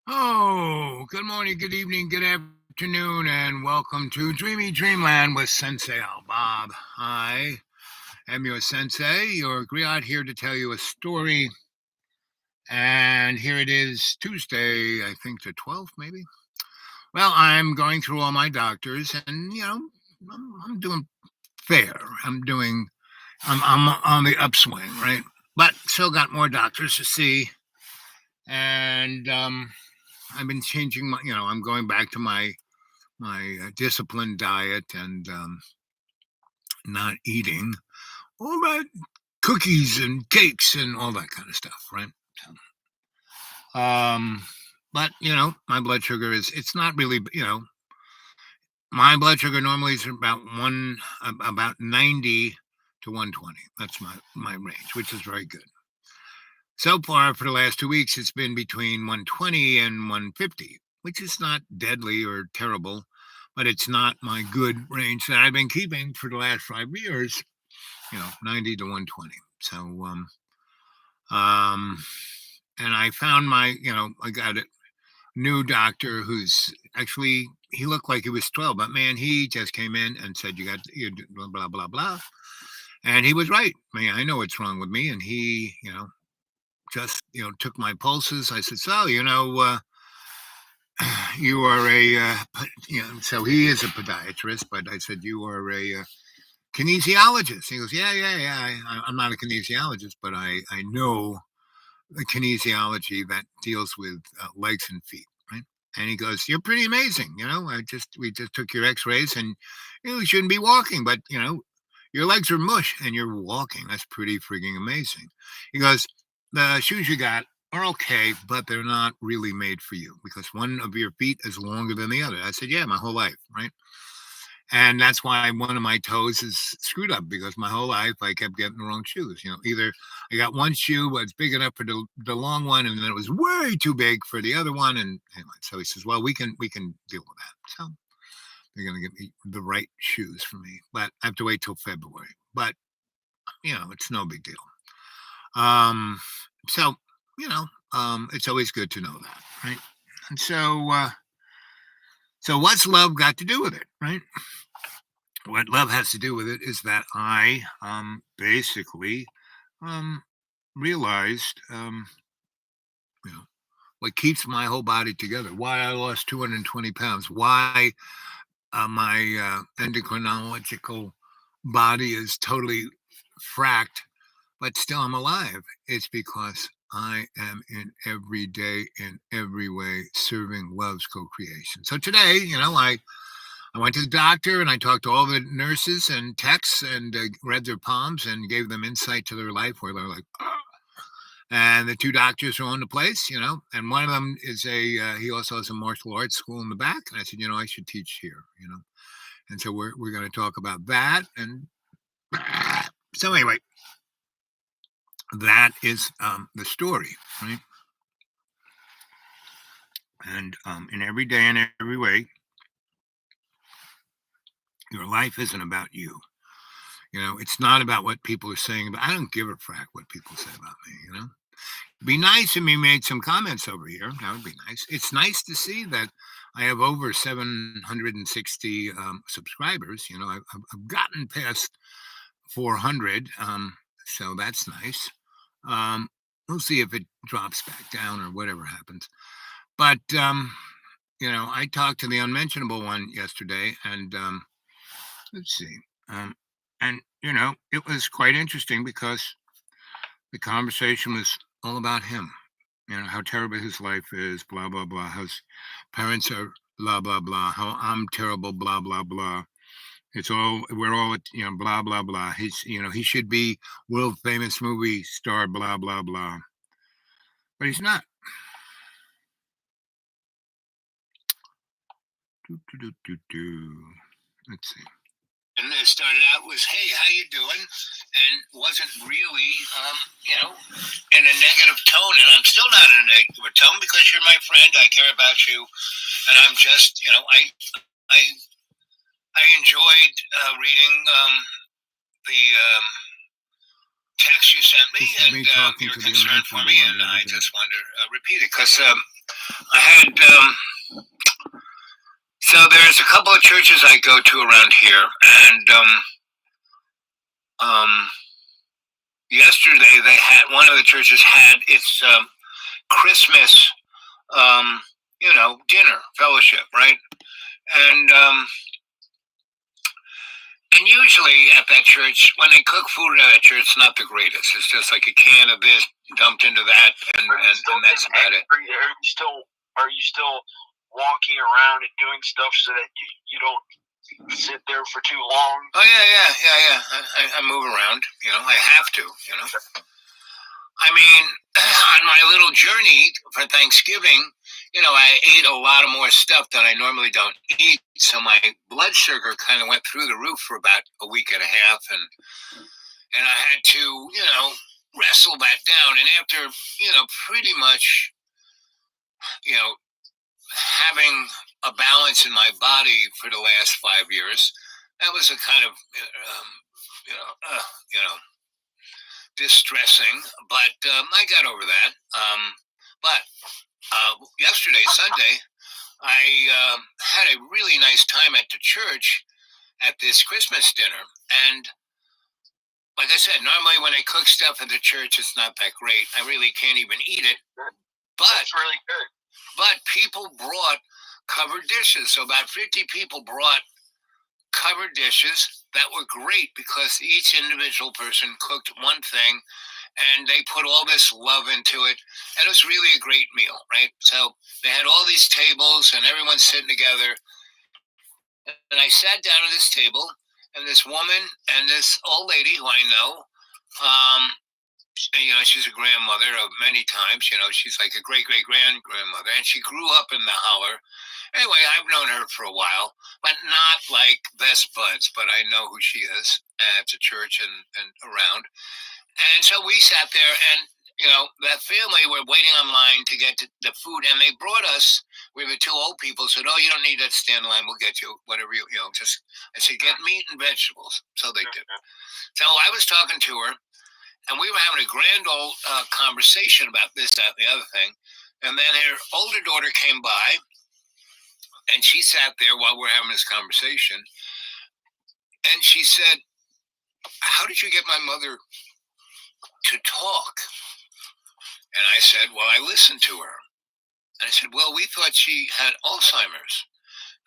Oh, good morning, good evening, good afternoon, and welcome to Dreamy Dreamland with Sensei Al Bob. I am your sensei, your griot, here to tell you a story. And here it is, Tuesday, I think the 12th, maybe. Well, I'm going through all my doctors, and I'm doing fair. I'm on the upswing, right? But still got more doctors to see, and I've been changing I'm going back to my disciplined diet and not eating all that cookies and cakes and all that kind of stuff, right? Um, but my blood sugar it's not really, my blood sugar normally is about 90 to 120. That's my range, which is very good. So far for the last 2 weeks, it's been between 120 and 150, which is not deadly or terrible, but it's not my good range that I've been keeping for the last 5 years. 90 to 120. So, um, and I found I got a new doctor who's actually, he looked like he was 12, but man, he just came in and said, blah, blah, blah, blah. And he was right. I mean, I know what's wrong with me. And he, just, took my pulses. I said, so, you are so he is a podiatrist, but I said, you are a kinesiologist. He goes, yeah. I'm not a kinesiologist, but I know the kinesiology that deals with legs and feet, right? And he goes, "You're pretty amazing. We just took your X-rays, and you shouldn't be walking, but your legs are mush, and you're walking. That's pretty freaking amazing." He goes, "The shoes you got are okay, but they're not really made for you because one of your feet is longer than the other." I said, "Yeah, my whole life, right?" And that's why one of my toes is screwed up because my whole life I kept getting the wrong shoes. Either I got one shoe was big enough for the long one, and then it was way too big for the other one. And anyway, so he says, "Well, we can deal with that." So they're going to get me the right shoes for me, but I have to wait till February. But it's no big deal. Um, so it's always good to know that, right? And so what's love got to do with it, right? What love has to do with it is that I basically um, realized you know what keeps my whole body together. Why I lost 220 pounds. Why my endocrinological body is totally fracked, but still I'm alive. It's because I am in every day, in every way, serving love's co-creation. So today, I went to the doctor and I talked to all the nurses and techs and read their palms and gave them insight to their life where they're like, "Ah." And the two doctors are on the place, and one of them is he also has a martial arts school in the back. And I said, I should teach here. And so we're going to talk about that. And so anyway, that is the story, right? And in every day and every way, your life isn't about you. It's not about what people are saying. But I don't give a frack what people say about me. It'd be nice if we made some comments over here. That would be nice. It's nice to see that I have over 760 subscribers. I've gotten past 400, so that's nice. We'll see if it drops back down or whatever happens. But I talked to the unmentionable one yesterday, and let's see, and it was quite interesting because the conversation was all about him. How terrible his life is, blah, blah, blah. How his parents are, blah, blah, blah. How I'm terrible, blah, blah, blah. We're all, blah, blah, blah. He should be world famous movie star, blah, blah, blah. But he's not. Let's see. And it started out was, "Hey, how you doing?" And wasn't really, in a negative tone. And I'm still not in a negative tone because you're my friend. I care about you, and I'm just, I I enjoyed reading the text you sent me and your concern for me, and I just wanted to repeat it because I had so there's a couple of churches I go to around here, and um, yesterday they had one of the churches had its Christmas, um, dinner fellowship, right? And and usually at that church, when they cook food at that church, it's not the greatest. It's just like a can of this dumped into that, and that's about it. Are you still walking around and doing stuff so that you don't sit there for too long? Oh yeah. I move around. I have to. I mean, on my little journey for Thanksgiving, I ate a lot of more stuff that I normally don't eat. So my blood sugar kind of went through the roof for about a week and a half, and I had to, wrestle that down. And after, pretty much, you know, having a balance in my body for the last 5 years, that was a kind of, you know, uh, you know, distressing. But I got over that. But yesterday, Sunday, I had a really nice time at the church at this Christmas dinner. And like I said, normally when I cook stuff at the church, it's not that great. I really can't even eat it. But That's really good. But people brought covered dishes. So about 50 people brought covered dishes that were great because each individual person cooked one thing and they put all this love into it. And it was really a great meal, right? So they had all these tables and everyone sitting together. And I sat down at this table, and this woman and this old lady who I know, she's a grandmother of many times. She's like a grandmother, and she grew up in the holler. Anyway, I've known her for a while, but not like best buds, but I know who she is at the church and around. And so we sat there, and that family were waiting online to get to the food, and they brought us. We were two old people, said, "Oh, you don't need that stand line. We'll get you whatever just." I said, "Get meat and vegetables." So they did. So I was talking to her, and we were having a grand old conversation about this, that, and the other thing. And then her older daughter came by, and she sat there while we're having this conversation, and she said, "How did you get my mother to talk?" And I said, "Well, I listened to her." And I said, "Well, we thought she had Alzheimer's."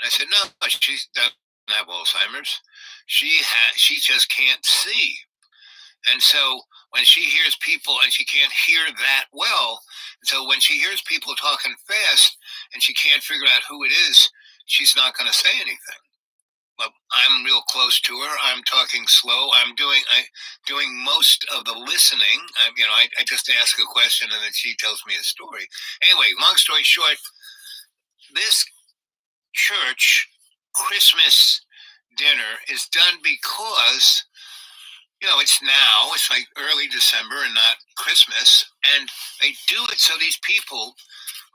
And I said, "No, she doesn't have Alzheimer's. She just can't see. And so when she hears people, and she can't hear that well, so when she hears people talking fast and she can't figure out who it is, she's not going to say anything. But I'm real close to her. I'm talking slow. I'm doing most of the listening. I just ask a question and then she tells me a story. Anyway, long story short, this church Christmas dinner is done because it's like early December and not Christmas, and they do it so these people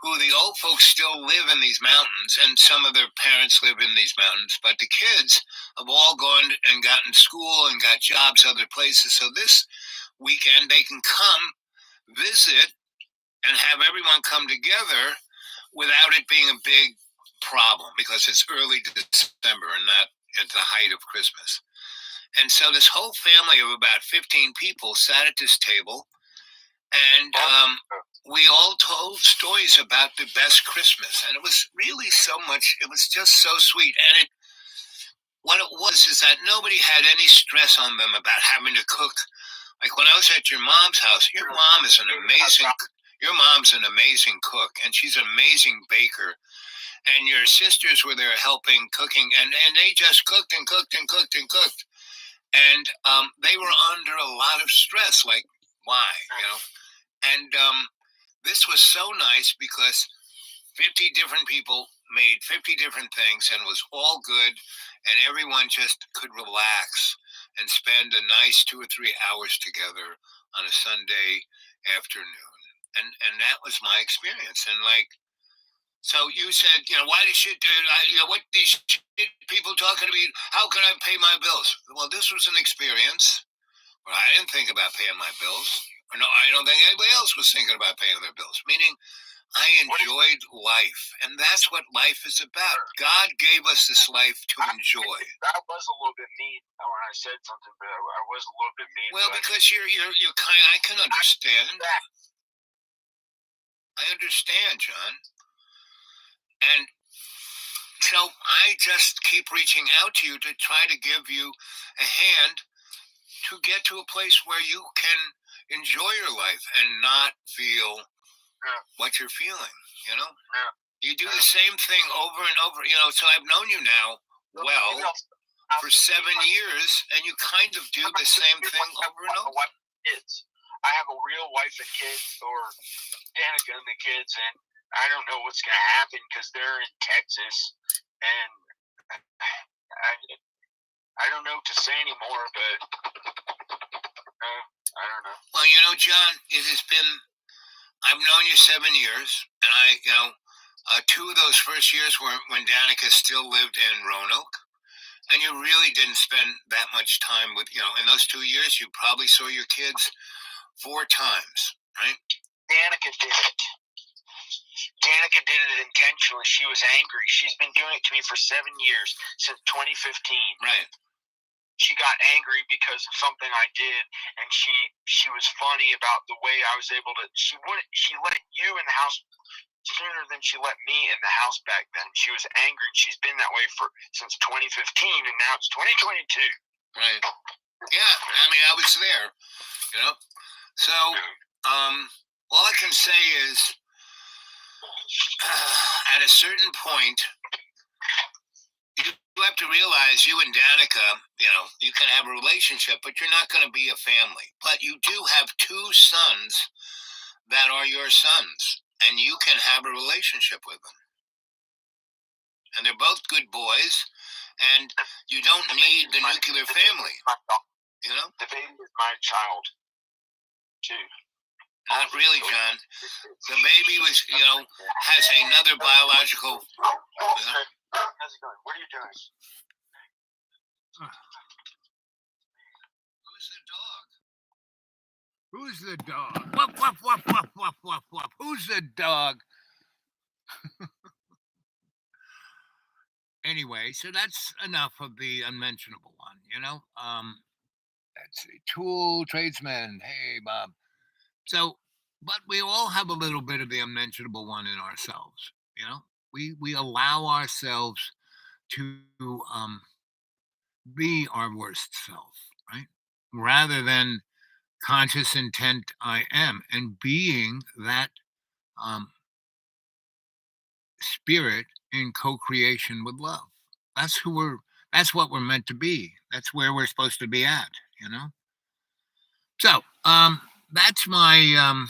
who the old folks still live in these mountains, and some of their parents live in these mountains, but the kids have all gone and gotten school and got jobs other places. So this weekend they can come visit and have everyone come together without it being a big problem because it's early December and not at the height of Christmas. And so this whole family of about 15 people sat at this table, and we all told stories about the best Christmas. And it was really so much, it was just so sweet. And what it was is that nobody had any stress on them about having to cook. Like when I was at your mom's house, your mom's an amazing cook, and she's an amazing baker. And your sisters were there helping cooking, and they just cooked and cooked and cooked and cooked. And they were under a lot of stress, like, why, And this was so nice because 50 different people made 50 different things and it was all good. And everyone just could relax and spend a nice 2 or 3 hours together on a Sunday afternoon. And that was my experience. And so you said, why does shit, what these shit people talking to me? How can I pay my bills? Well, this was an experience where I didn't think about paying my bills. Or no, I don't think anybody else was thinking about paying their bills. Meaning, I What do you- enjoyed life, and that's what life is about. God gave us this life to enjoy. I was a little bit mean when I said something, but I was a little bit mean. Well, but because you're kind. I can understand. that I understand, John. And so I just keep reaching out to you to try to give you a hand to get to a place where you can enjoy your life and not feel Yeah. what you're feeling. You know, Yeah. you do the same thing over and over. You know, so I've known you now well for 7 years, and you kind of do the same thing over and over. Kids. I have a real wife and kids, or Danica and the kids, and I don't know what's going to happen because they're in Texas, and I don't know what to say anymore, but I don't know. Well, you know, John, it has been, I've known you 7 years, and two of those first years were when Danica still lived in Roanoke, and you really didn't spend that much time with, in those 2 years, you probably saw your kids 4 times, right? Danica did it. Danica did it intentionally. She was angry. She's been doing it to me for 7 years, since 2015. Right. She got angry because of something I did, and she was funny about the way I was able to. She let you in the house sooner than she let me in the house back then. She was angry. She's been that way since 2015, and now it's 2022. Right. Yeah. I mean, I was there. So all I can say is, at a certain point, you have to realize you and Danica, you can have a relationship, but you're not going to be a family. But you do have 2 sons that are your sons, and you can have a relationship with them. And they're both good boys, and you don't need the nuclear family. The baby is my child, too. Not really, John. The baby has another biological. How's it going? What are you doing? Who's the dog? Woof, woof, woof, woof, woof, woof, woof. Who's the dog? Anyway, so that's enough of the unmentionable one, Let's see. Tool, tradesman. Hey, Bob. So, but we all have a little bit of the unmentionable one in ourselves, We allow ourselves to be our worst self, right? Rather than conscious intent I am, and being that spirit in co-creation with love. That's what we're meant to be. That's where we're supposed to be at, So that's my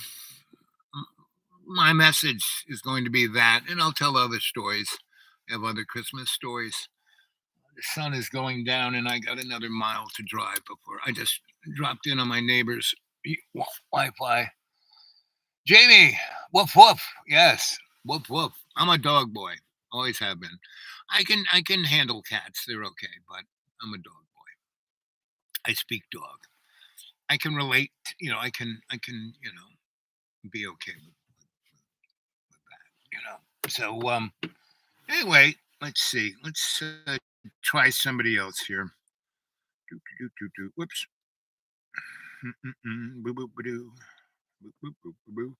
message is going to be that, and I'll tell other stories. I have other Christmas stories. The sun is going down, and I got another mile to drive before I just dropped in on my neighbor's Wi-Fi. Jamie, woof woof. Yes, woof woof. I'm a dog boy. Always have been. I can handle cats. They're okay, but I'm a dog boy. I speak dog. I can relate. I can be okay with that. So anyway, let's see. Let's try somebody else here. Whoops. Boo boo boo boo boo boo.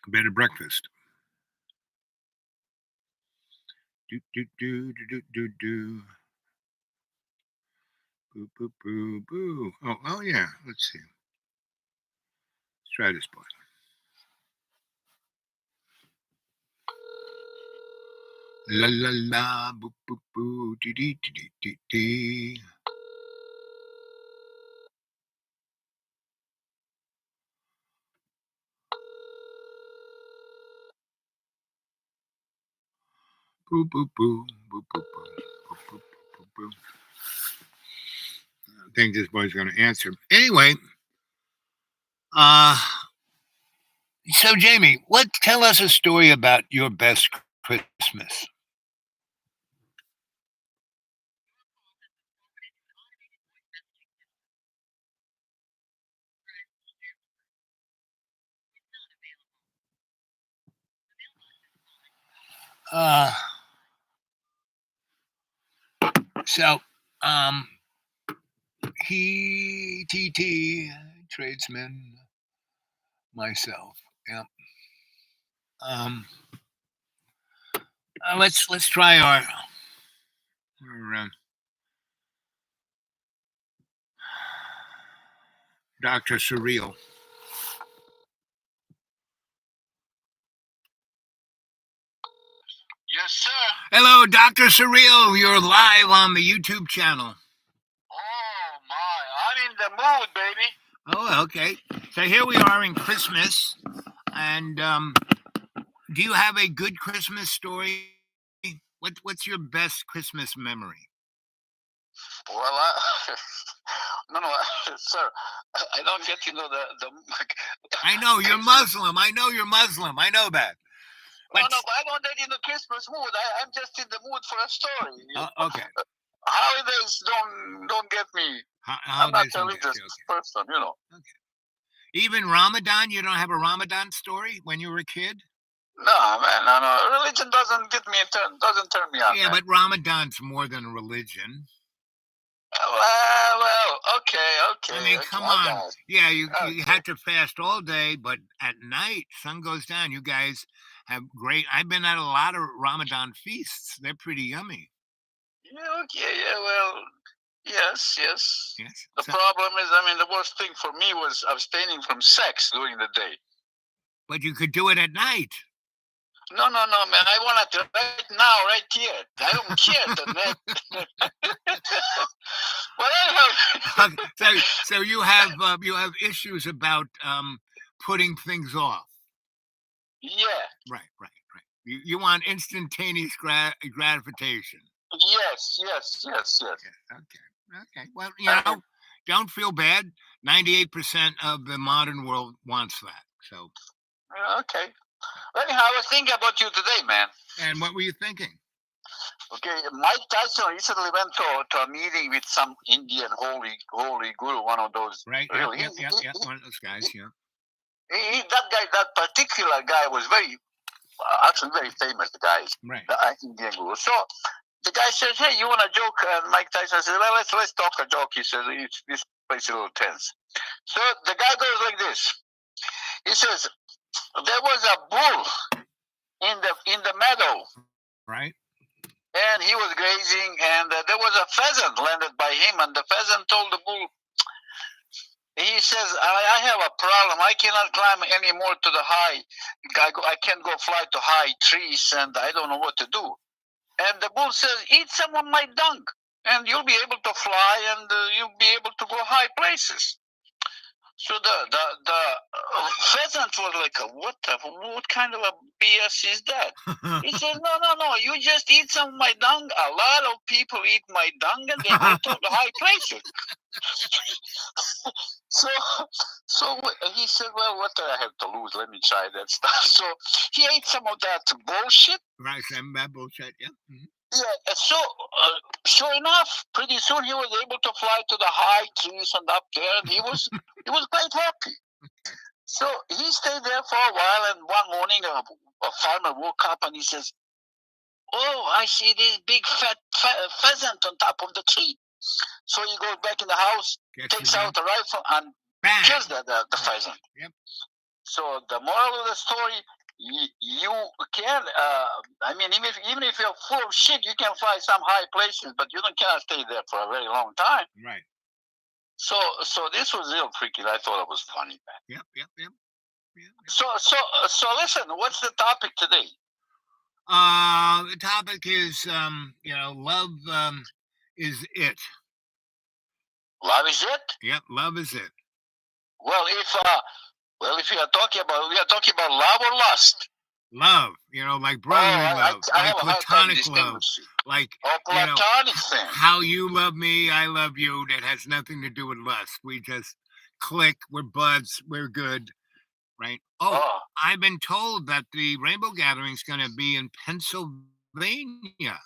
Better breakfast. Do do do do do do do. Boo boo boo boo. Oh yeah. Let's see. Let's try this part. La la la. Boo boo boo. Dee dee dee dee dee. Boo boo boo. Boo boo boo. Boo boo boo boo. I think this boy's going to answer. Anyway, so Jamie, tell us a story about your best Christmas. So, he, TT, tradesman, myself. Yep. Let's try our Dr. Surreal. Yes, sir. Hello, Dr. Surreal. You're live on the YouTube channel. Oh my, I'm in the mood, baby. Oh, okay. So here we are in Christmas, and do you have a good Christmas story? What's your best Christmas memory? Well, no, sir, I don't get the. I know you're Muslim. I know you're Muslim. I know that. But but I don't get in the Christmas mood. I'm just in the mood for a story. Okay. Holidays don't get me. I'm not a religious person, Okay. Even Ramadan, you don't have a Ramadan story when you were a kid? No, man, no. Religion doesn't get me. Doesn't turn me on. Yeah, man. But Ramadan's more than a religion. Well, okay. I mean, come on. Yeah, you had to fast all day, but at night, sun goes down. You guys have great. I've been at a lot of Ramadan feasts. They're pretty yummy. Yeah, okay, yeah, well, yes. The problem is, the worst thing for me was abstaining from sex during the day. But you could do it at night. No, man. I want it right now, right here. I don't care. Well, anyhow. So you have issues about putting things off. Yeah. Right. You want instantaneous gratification. Yes. Okay. Well, know, don't feel bad. 98% of the modern world wants that. So. Okay. Anyhow, I was thinking about you today, man. And what were you thinking? Okay, Mike Tyson recently went to a meeting with some Indian holy guru, one of those. Right. Yeah, one of those guys. Yeah. That particular guy was actually very famous. The guy, right? The Indian guru. So the guy says, "Hey, you want a joke?" And Mike Tyson says, "Well, let's talk a joke." He says, "This place is a little tense." So the guy goes like this. He says, "There was a bull in the meadow, right? And he was grazing, and there was a pheasant landed by him, and the pheasant told the bull." He says, I have a problem. I cannot climb anymore to the high. I can't go fly to high trees, and I don't know what to do." And the bull says, "Eat some of my dung, and you'll be able to fly, and you'll be able to go high places." So the pheasant was like, what kind of a BS is that? He says, no, you just eat some of my dung. A lot of people eat my dung, and they go to the high places. So he said, "Well, what do I have to lose? Let me try that stuff." So he ate some of that bullshit. Right, some bad bullshit, yeah. Mm-hmm. Yeah, so sure enough, pretty soon he was able to fly to the high trees and up there, and he was quite happy. Okay. So he stayed there for a while, and one morning a farmer woke up and he says, "Oh, I see this big fat pheasant on top of the tree." So he goes back in the house, takes out a rifle, and kills the pheasant. Yep. So the moral of the story, you can, even if you're full of shit, you can fly some high places, but you cannot stay there for a very long time. Right. So this was real freaky. I thought it was funny, man. Yep. So listen, what's the topic today? The topic is, love is it. Love is it? Yep, love is it. Well, if we are talking about love or lust. Love, like brotherly love, like platonic love, like platonic thing. How you love me, I love you. That has nothing to do with lust. We just click. We're buds. We're good, right? Oh, I've been told that the Rainbow Gathering is going to be in Pennsylvania.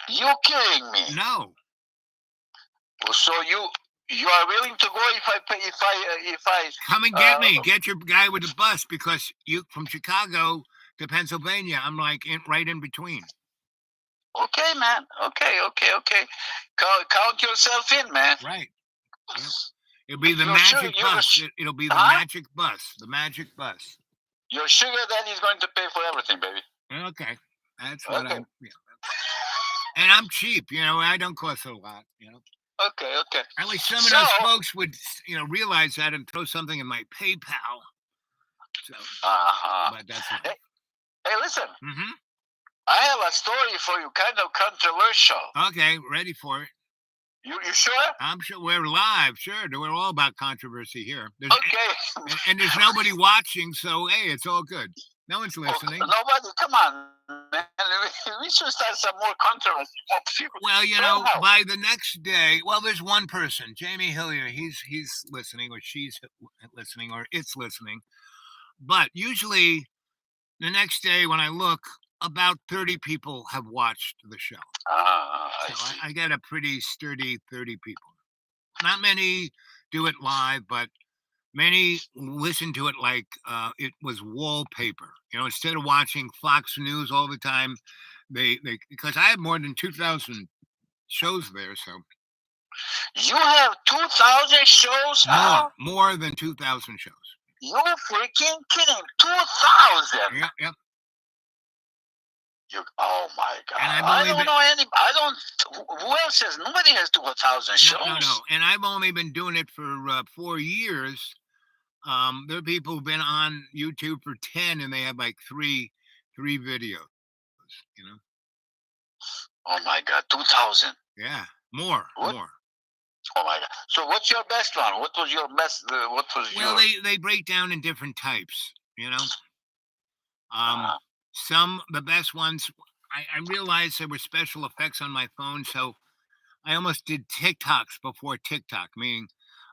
You kidding me? No. So you are willing to go if I come and get me, get your guy with the bus, because you from Chicago to Pennsylvania. I'm like right in between. Okay, man. Okay. Count yourself in, man. Right. Yep. It'll be the You're sure magic you're bus. It'll be the Huh? magic bus. The magic bus. Your sugar daddy's going to pay for everything, baby. Okay. That's what Okay. I'm. And I'm cheap. I don't cost a lot. Okay. At least some of So, those folks would, realize that and throw something in my PayPal. So, but that's not. Hey, listen. Mm-hmm. I have a story for you, kind of controversial. Okay, ready for it. You sure? I'm sure we're live. Sure, we're all about controversy here. Okay. And there's nobody watching, so hey, it's all good. No one's listening. Nobody, come on, man. We should start some more controversy. Well, by the next day, there's one person, Jamie Hillier. He's listening, or she's listening, or it's listening. But usually, the next day when I look, about 30 people have watched the show. So I get a pretty sturdy 30 people. Not many do it live, but many listen to it like it was wallpaper. Instead of watching Fox News all the time, they because I have more than 2,000 shows there. So you have 2,000 shows? More than 2,000 shows. You're freaking kidding! 2,000. Yep. Oh my God! I don't know any. I don't. Who else has? Nobody has 2,000 shows. No. And I've only been doing it for 4 years. There are people who've been on YouTube for 10, and they have like three videos. Oh my God! 2,000. Yeah, more. Oh my God! So what's your best one? What was your best? They break down in different types. The best ones, I realized there were special effects on my phone, so I almost did TikToks before TikTok, meaning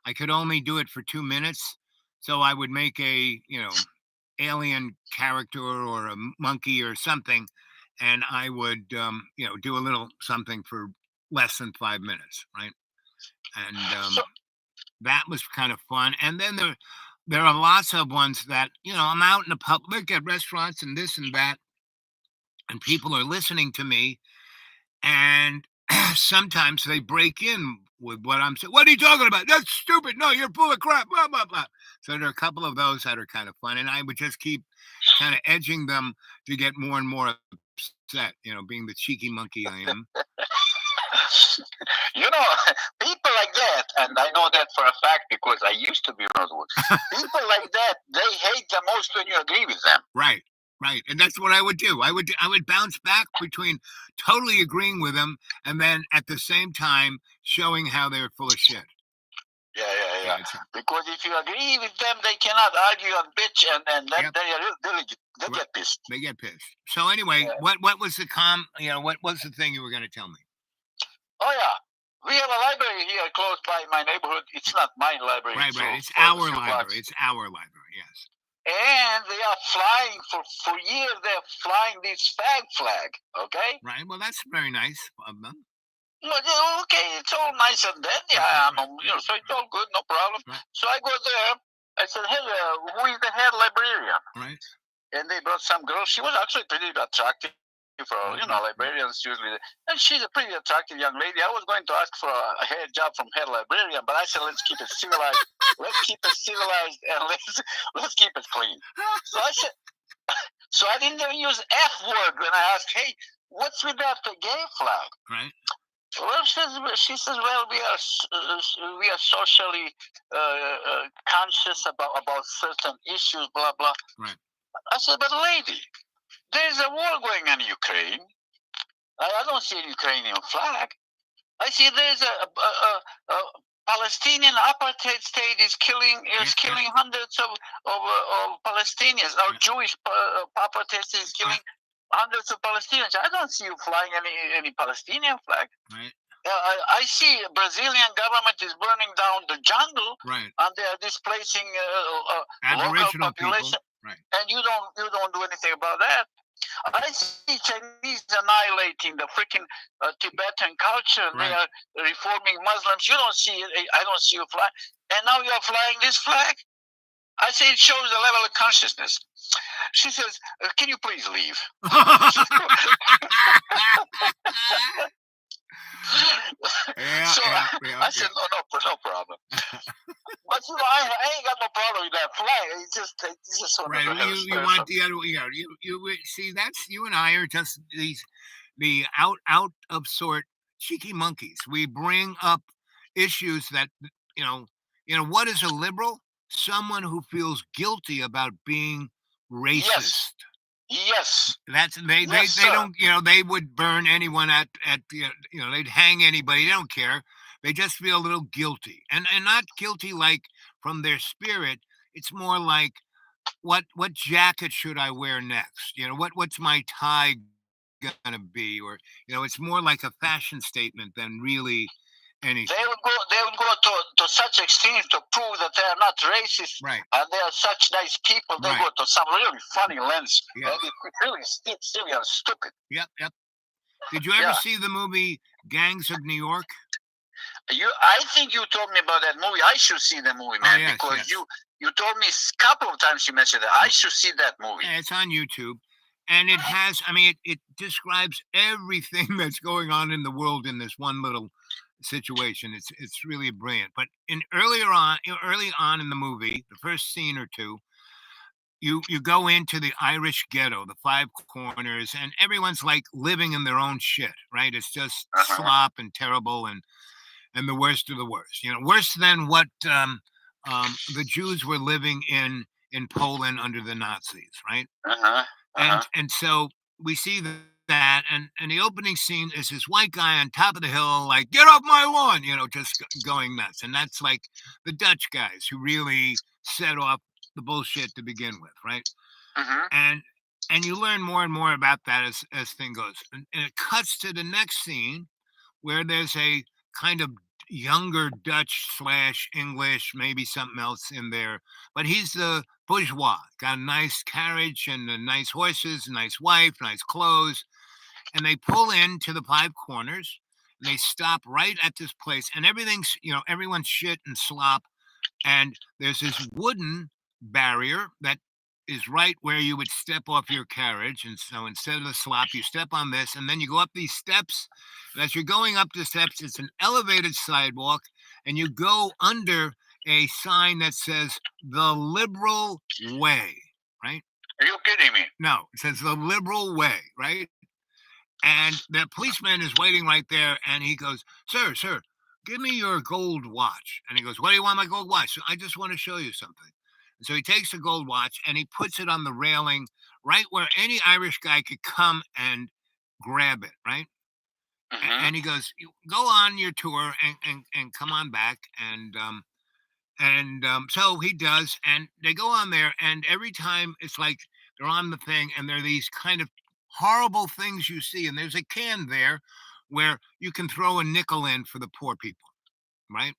I could only do it for 2 minutes. So I would make a, alien character or a monkey or something, and I would, do a little something for less than 5 minutes, right? And that was kind of fun. And then there are lots of ones that, I'm out in the public at restaurants and this and that, and people are listening to me, and sometimes they break in with what I'm saying. What are you talking about? That's stupid. No, you're full of crap. Blah, blah, blah. So there are a couple of those that are kind of fun, and I would just keep kind of edging them to get more and more upset, being the cheeky monkey I am. People like that, and I know that for a fact because I used to be one of those. People like that, they hate the most when you agree with them. Right. And that's what I would do. I would bounce back between totally agreeing with them and then at the same time showing how they're full of shit. Yeah. Because if you agree with them, they cannot argue and bitch, and then they get pissed. They get pissed. So anyway, what was the what was the thing you were going to tell me? Oh yeah, we have a library here close by my neighborhood. It's not my library. Right. It's our library. It's our library. Yes. And they are flying for years. They're flying this flag. Okay. Right. Well, that's very nice of them. Okay, it's all nice and dandy. So it's all good, no problem. Right. So I go there. I said, "Hey, who is the head librarian?" Right. And they brought some girl. She was actually pretty attractive for librarians usually, and she's a pretty attractive young lady. I was going to ask for a head job from head librarian, but I said, let's keep it civilized. Let's keep it civilized, and let's keep it clean. So I said, so I didn't even use F word when I asked, hey, what's with that gay flag? Right. Well, she says, well, we are socially conscious about certain issues, blah blah. Right. I said, but lady, there's a war going on in Ukraine. I don't see a Ukrainian flag. I see there's a Palestinian apartheid state is killing hundreds of Palestinians. Our Jewish apartheid state is killing hundreds of Palestinians. I don't see you flying any Palestinian flag. Right. I see Brazilian government is burning down the jungle, right, and they are displacing Aboriginal local population. People. Right. And you don't do anything about that. I see Chinese annihilating the freaking Tibetan culture. Right. They are reforming Muslims. You don't see. I don't see you fly. And now you are flying this flag. I say it shows the level of consciousness. She says, "Can you please leave?" Yeah, So yeah, I yeah, said, yeah. no problem. But I ain't got no problem with that flag. It's just wanted Right. to have a You special. want the other, you see, that's, you and I are just the out of sort cheeky monkeys. We bring up issues that, you know, what is a liberal? Someone who feels guilty about being Yes, racist. yes, That's they yes, sir. don't, they would burn anyone at they'd hang anybody. They don't care. They just feel a little guilty, and not guilty like from their spirit. It's more like, what jacket should I wear next? What's my tie gonna be? Or, it's more like a fashion statement than really anything. They would go to such extremes to prove that they are not racist Right. and they are such nice people. They Right. go to some really funny lengths. Yes. And it's really silly and stupid. Yep. Did you ever Yeah. see the movie Gangs of New York? I think you told me about that movie. I should see the movie, man, yes, because yes. you told me a couple of times you mentioned that. I should see that movie. Yeah, it's on YouTube. And it has, it describes everything that's going on in the world in this one little situation. It's really brilliant. But early on in the movie, the first scene or two, you go into the Irish ghetto, the Five Corners, and everyone's like living in their own shit, right? It's just slop and terrible and the worst of the worst. Worse than what the Jews were living in Poland under the Nazis, right? And so we see that, and the opening scene is this white guy on top of the hill, like, "Get off my lawn," just going nuts. And that's like the Dutch guys who really set off the bullshit to begin with, right? And you learn more and more about that as thing goes. And it cuts to the next scene where there's a kind of younger Dutch / English, maybe something else in there, but he's the bourgeois, got a nice carriage and nice horses, nice wife, nice clothes, and they pull into the Five Corners, and they stop right at this place, and everything's, everyone's shit and slop, and there's this wooden barrier that is right where you would step off your carriage. And so instead of the slop, you step on this, and then you go up these steps. And as you're going up the steps, it's an elevated sidewalk, and you go under a sign that says "The Liberal Way," right? Are you kidding me? No, it says "The Liberal Way," right? And the policeman is waiting right there, and he goes, Sir, give me your gold watch." And he goes, "What do you want my gold watch?" "I just want to show you something." And so he takes the gold watch and he puts it on the railing right where any Irish guy could come and grab it, right? And he goes, "Go on your tour and come on back." So he does, and they go on there, and every time it's like they're on the thing, and there are these kind of horrible things you see, and there's a can there where you can throw a nickel in for the poor people, right?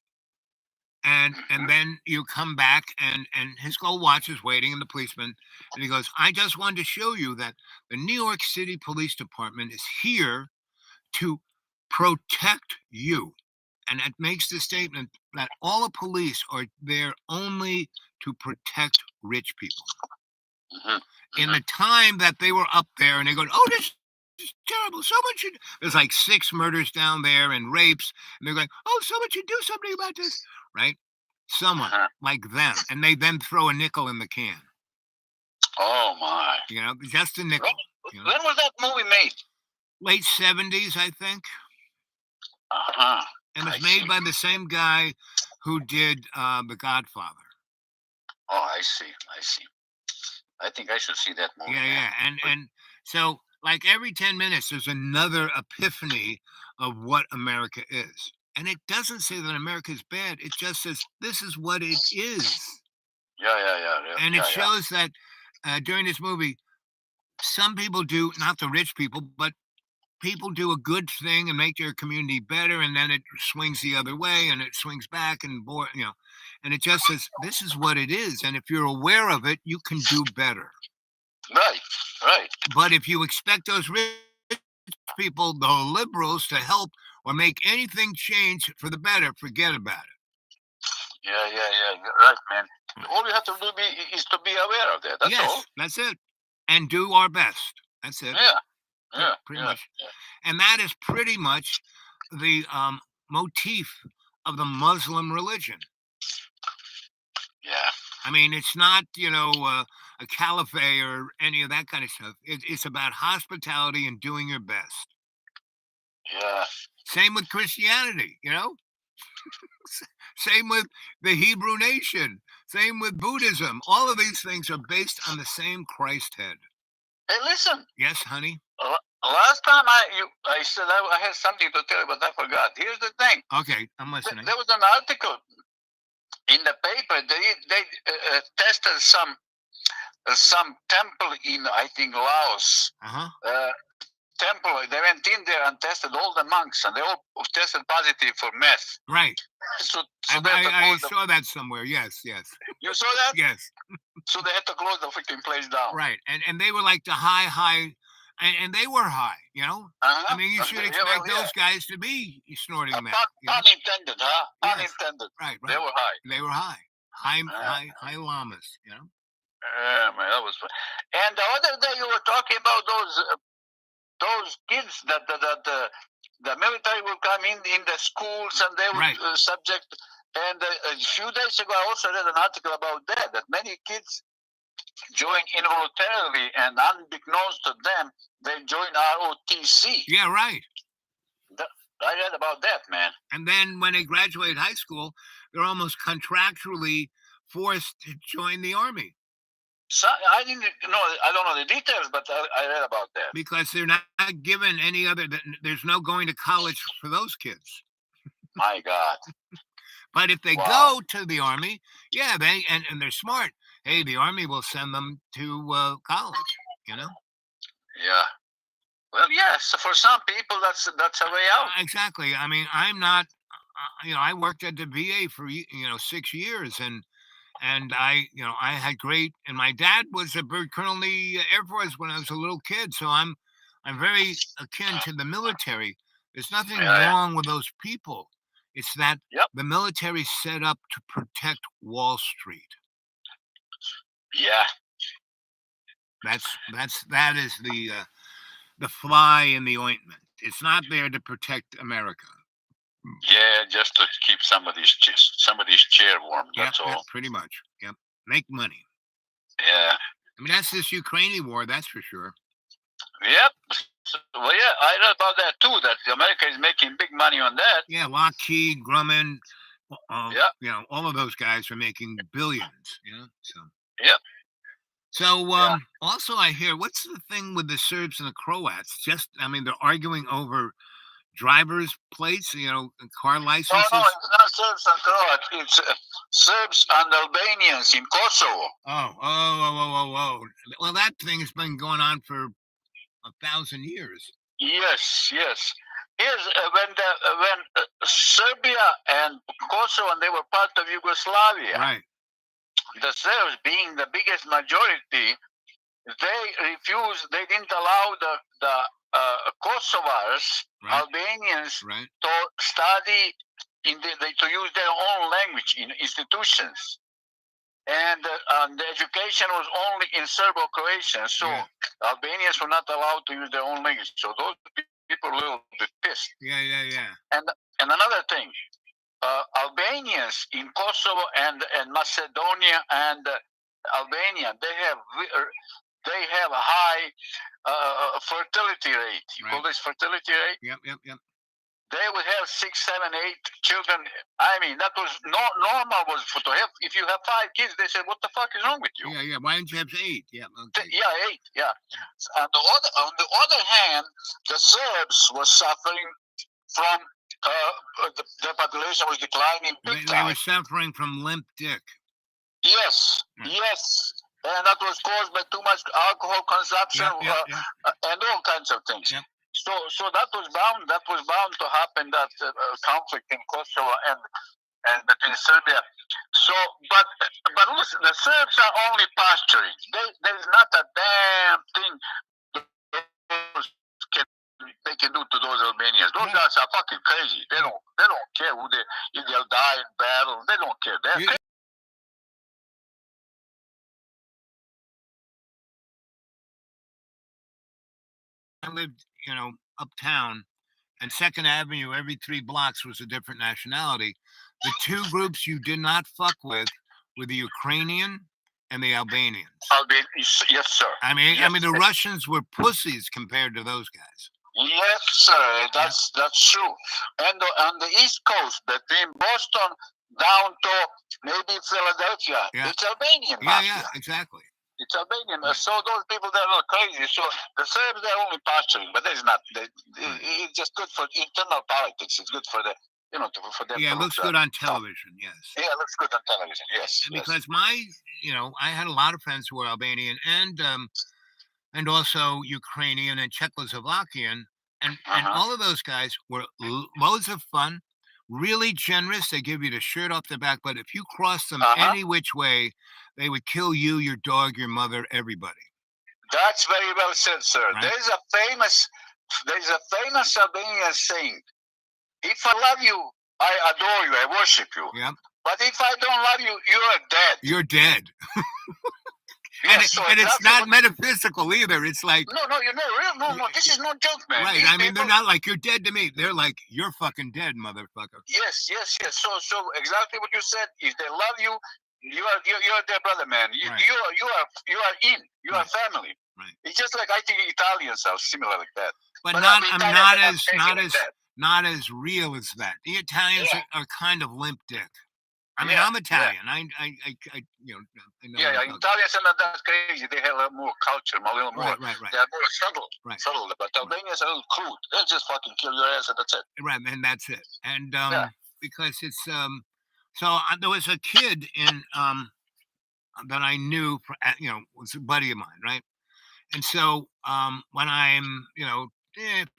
And then you come back, and his gold watch is waiting, and the policeman, and he goes, "I just wanted to show you that the New York City Police Department is here to protect you." And it makes the statement that all the police are there only to protect rich people. In the time that they were up there, and they go, "Oh, this is terrible. Someone should." There's like 6 murders down there and rapes, and they're going, "Oh, someone should do something about this," right? Someone like them, and they then throw a nickel in the can. Oh my! Just a nickel. When was that movie made? Late 70s, I think. And it's made by the same guy who did The Godfather. Oh, I see. I think I should see that movie. Yeah. And so, like, every 10 minutes, there's another epiphany of what America is. And it doesn't say that America is bad. It just says this is what it is. Yeah. And it shows that during this movie, some people do, not the rich people, but people do a good thing and make their community better, and then it swings the other way, and it swings back, and and it just says this is what it is, and if you're aware of it, you can do better. Right. But if you expect those rich people, the liberals, to help or make anything change for the better, forget about it. Yeah. You're right, man. All you have to do is to be aware of that. That's Yes, all. that's it. And do our best. That's it. Yeah, yeah, Pretty yeah, much. And that is pretty much the motif of the Muslim religion. yeah. I mean, it's not, a caliphate or any of that kind of stuff. It's about hospitality and doing your best. Yeah. Same with Christianity, Same with the Hebrew nation. Same with Buddhism. All of these things are based on the same Christ head. Hey, listen. Yes, honey? Last time I said I had something to tell you, but I forgot. Here's the thing. Okay, I'm listening. There was an article in the paper. They tested some temple in, I think, Laos. Uh-huh. Temple. They went in there and tested all the monks, and they all tested positive for meth. Right. So I saw that somewhere. Yes. You saw that? Yes. So they had to close the freaking place down. Right. And they were like the high, and they were high, Uh-huh. I mean, you should expect those guys to be snorting meth. Pun intended, huh? Pun Yes. intended. Right. They were high. They were high. High llamas, Yeah, man, that was fun. And the other day you were talking about those kids that the military will come in the schools and they will Right. Subject. And a few days ago, I also read an article about that many kids join involuntarily, and unbeknownst to them, they join ROTC. Yeah, right. I read about that, man. And then when they graduate high school, they're almost contractually forced to join the army. So I don't know the details, but I read about that. Because they're not given any other, there's no going to college for those kids. My God. But if they Wow. go to the army, yeah, and they're smart. Hey, the army will send them to college, Yeah. Well, yes. So for some people, that's a way out. Exactly. I mean, I'm not. I worked at the VA for 6 years, and I had great. And my dad was a bird colonel in the Air Force when I was a little kid, so I'm very akin to the military. There's nothing wrong with those people. It's that the military set up to protect Wall Street. Yeah. That is the fly in the ointment. It's not there to protect America. Yeah, just to keep somebody's chair warm. That's all. Yeah, pretty much. Yep. Make money. Yeah. I mean, that's this Ukrainian war, that's for sure. Yep. Well, yeah, I read about that too. That America is making big money on that. Yeah, Lockheed, Grumman, Yeah. all of those guys are making billions. So. Yep. So also I hear, what's the thing with the Serbs and the Croats? They're arguing over driver's plates, car licenses. No, it's not Serbs and Croats. It's Serbs and Albanians in Kosovo. Oh. Well, that thing has been going on for 1,000 years. Yes. Here's when Serbia and Kosovo, and they were part of Yugoslavia. Right. The Serbs, being the biggest majority, they refused. They didn't allow the Kosovars, Right. Albanians, Right. to study to use their own language in institutions, and the education was only in Serbo-Croatian. So Yeah. Albanians were not allowed to use their own language. So those people were a little bit pissed. Yeah. And another thing, Albanians in Kosovo and Macedonia and Albania, they have a high fertility rate. You call this fertility rate? Yep. They would have 6, 7, 8 children. I mean, that was normal was to have. If you have 5 kids, they said, "What the fuck is wrong with you?" Yeah. Why don't you have 8? Yeah. Okay. Yeah, 8. Yeah. On the other hand, the Serbs were suffering from the population was declining big They time. were suffering from limp dick. Yes. And that was caused by too much alcohol consumption and all kinds of things. Yep. So that was bound to happen. That conflict in Kosovo and between Serbia. So, but listen, the Serbs are only pasturing. There's not a damn thing they can do to those Albanians. Those guys are fucking crazy. They don't care if they'll die in battle. They don't care. They're lived, uptown, and Second Avenue, every 3 blocks was a different nationality. The 2 groups you did not fuck with were the Ukrainian and the Albanians. Yes, sir. I mean, Yes, the sir. Russians were pussies compared to those guys. Yes, sir. That's true. And on the East Coast, between Boston down to maybe Philadelphia, Yeah. it's Albanian Yeah, mafia. yeah, exactly. It's Albanian. Right. So those people that are crazy. So the Serbs, they're only posturing, but it's not. It's just good for internal politics. It's good for the, for them. Yeah, to it looks look good on television. Yes. Yeah, it looks good on television. Yes. And Yes. because I had a lot of friends who were Albanian and also Ukrainian and Czechoslovakian, and all of those guys were loads of fun, really generous. They give you the shirt off the back, but if you cross them any which way, they would kill you, your dog, your mother, everybody. That's very well said, sir. Right. There's a famous Albanian saying, "If I love you, I adore you, I worship you. Yep. But if I don't love you, you're dead." You're dead. Yes, so and it's exactly not metaphysical either. It's like, no, you're not real. No, this is no joke, man. right. These I mean, they're people- not like, you're dead to me. They're like, you're fucking dead, motherfucker. Yes. So exactly what you said. If they love you, you're their brother, man. You Right. you are in. You are family. Right. It's just like I think Italians are similar like that. But I'm not Italians are not like as that. not as real as that. The Italians Yeah. are kind of limp dick. I mean, Yeah, I'm yeah. Italian. I know. Yeah, what I'm talking Italians are not that crazy. They have a more culture, a little more. about. Right. They are more subtle. Right. Subtle. But Albanians are a little crude. They'll just fucking kill your ass and that's it. Right, and that's it. And Yeah. because it's so there was a kid in that I knew, was a buddy of mine, right? And so when I'm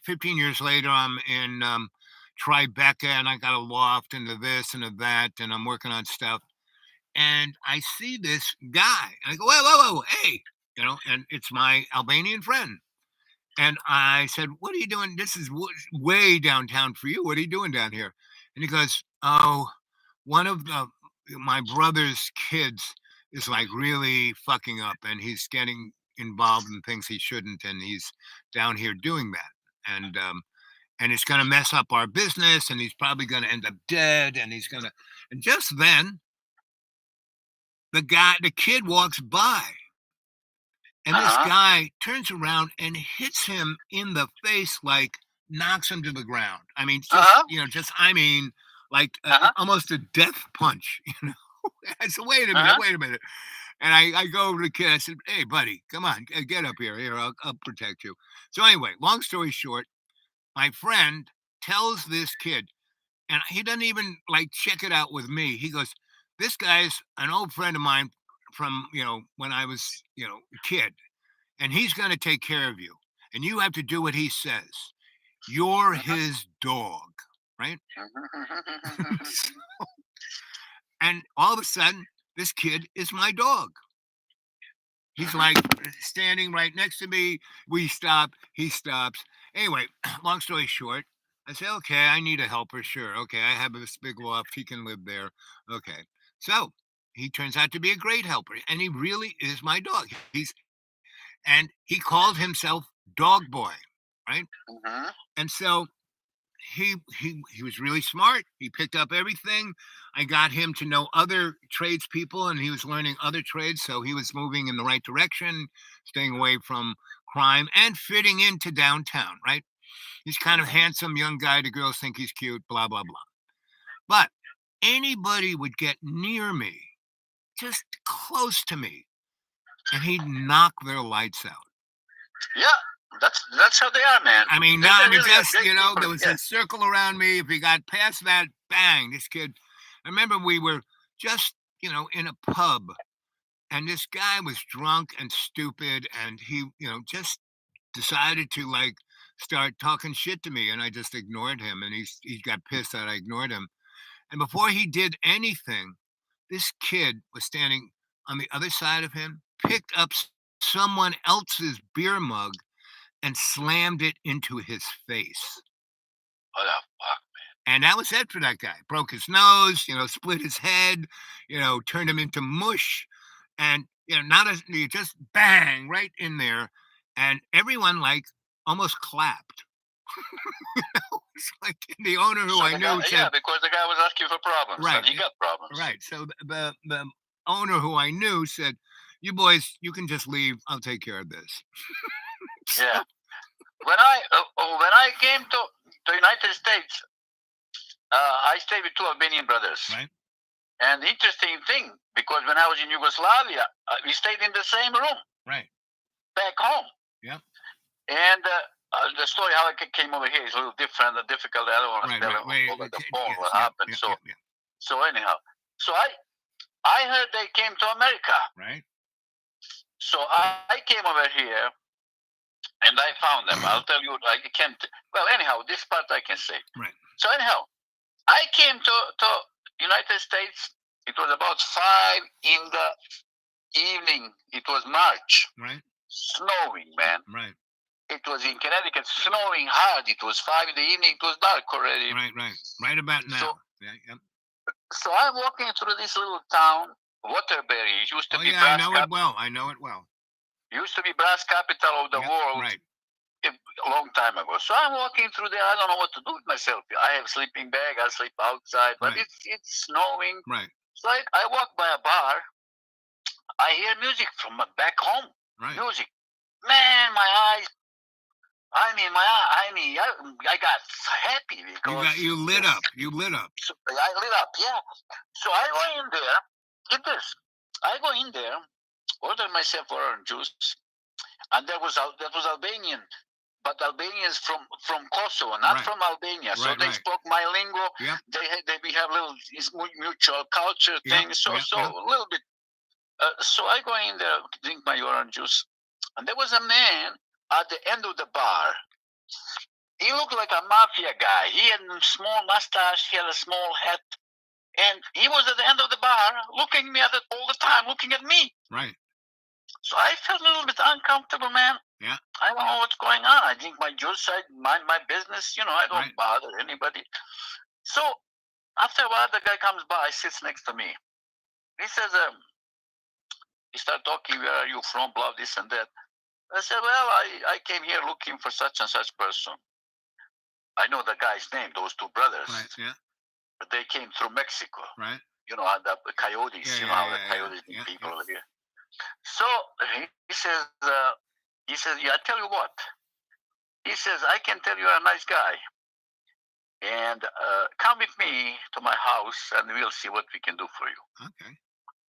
15 years later, I'm in Tribeca, and I got a loft into this and to that, and I'm working on stuff, and I see this guy, and I go, whoa, hey, and it's my Albanian friend. And I said, "What are you doing? This is way downtown for you. What are you doing down here?" And he goes, "Oh, one of my brother's kids is like really fucking up, and he's getting involved in things he shouldn't, and he's down here doing that, and it's going to mess up our business, and he's probably going to end up dead, and he's going to." And just then, the kid walks by. And this guy turns around and hits him in the face, like knocks him to the ground. I mean, just like almost a death punch. I said, wait a minute. And I go over to the kid. I said, "Hey, buddy, come on, get up here. Here, I'll protect you." So anyway, long story short, my friend tells this kid, and he doesn't even like check it out with me. He goes, "This guy's an old friend of mine from when I was a kid, and he's going to take care of you, and you have to do what he says. You're his dog, right?" And all of a sudden, this kid is my dog. He's like standing right next to me. We stop. He stops. Anyway, long story short, I say, "Okay, I need a helper. Sure. Okay, I have this big loft. He can live there. Okay." So he turns out to be a great helper, and he really is my dog. And he called himself Dog Boy, right? And so he was really smart. He picked up everything. I got him to know other tradespeople, and he was learning other trades. So he was moving in the right direction, staying away from crime and fitting into downtown, right? He's kind of handsome young guy. The girls think he's cute, blah, blah, blah. But anybody would get near me, just close to me, and he'd knock their lights out. Yeah. That's how they are, man. I mean, They're really just great people. there was a circle around me. If he got past that, bang, this kid. I remember we were just in a pub, and this guy was drunk and stupid, and he just decided to like start talking shit to me, and I just ignored him, and he got pissed that I ignored him. And before he did anything, this kid was standing on the other side of him, picked up someone else's beer mug, and slammed it into his face. What the fuck? And that was it for that guy. Broke his nose, split his head, turned him into mush. And, just bang right in there. And everyone like almost clapped. It's like the owner who So I the knew guy, said, yeah, because the guy was asking for problems, Right, and he got problems. right. So the owner who I knew said, "You boys, you can just leave. I'll take care of this." Yeah. When I came to the United States, I stayed with two Albanian brothers. Right. And the interesting thing, because when I was in Yugoslavia, we stayed in the same room Right. back home. Yep. And the story how I came over here is a little different and difficult. I don't want to Right. tell Right. over the Yes, phone what yeah, happened. yeah, so yeah, yeah. so anyhow, so I heard they came to America. Right. So I came over here and I found them. I'll tell you, I can't. Well, anyhow, this part I can say. Right. So anyhow, I came to United States. It was about 5 in the evening. It was March. Right. Snowing, man. Right. It was in Connecticut, snowing hard. It was 5 in the evening. It was dark already. Right. Right. Right about now. So, yeah. Yep. so I'm walking through this little town, Waterbury. It used to Oh be yeah, I brass know it well. I know it well. used to be brass capital of the Yep, world. Right. A long time ago. So I'm walking through there. I don't know what to do with myself. I have a sleeping bag. I sleep outside, but Right. it's snowing. Right. So I walk by a bar. I hear music from back home. Right. Music, man. My eyes. I got happy because You lit up. You lit up. So I lit up. Yeah. So I go in there. Get this. I go in there, order myself orange juice, and that was Albanian. But Albanians from Kosovo, not Right. from Albania. So Right, they right. spoke my lingo. Yep. We have little mutual culture Yep, things. So yep, so yep. a little bit. So I go in there, drink my orange juice, and there was a man at the end of the bar. He looked like a mafia guy. He had a small mustache. He had a small hat, and he was at the end of the bar, looking at me all the time, looking at me. Right. So I felt a little bit uncomfortable, man. Yeah. I don't know what's going on. I drink my juice. I mind my business. I don't Right. bother anybody. So after a while, the guy comes by, sits next to me. He says, he started talking, where are you from, blah, this and that. I said, well, I came here looking for such and such person. I know the guy's name, those two brothers. Right. Yeah. But they came through Mexico. Right. The coyotes, Yeah, how yeah, the coyotes yeah, people yeah. over here. So he says, yeah, I tell you what. He says, I can tell you're a nice guy. And come with me to my house and we'll see what we can do for you. Okay.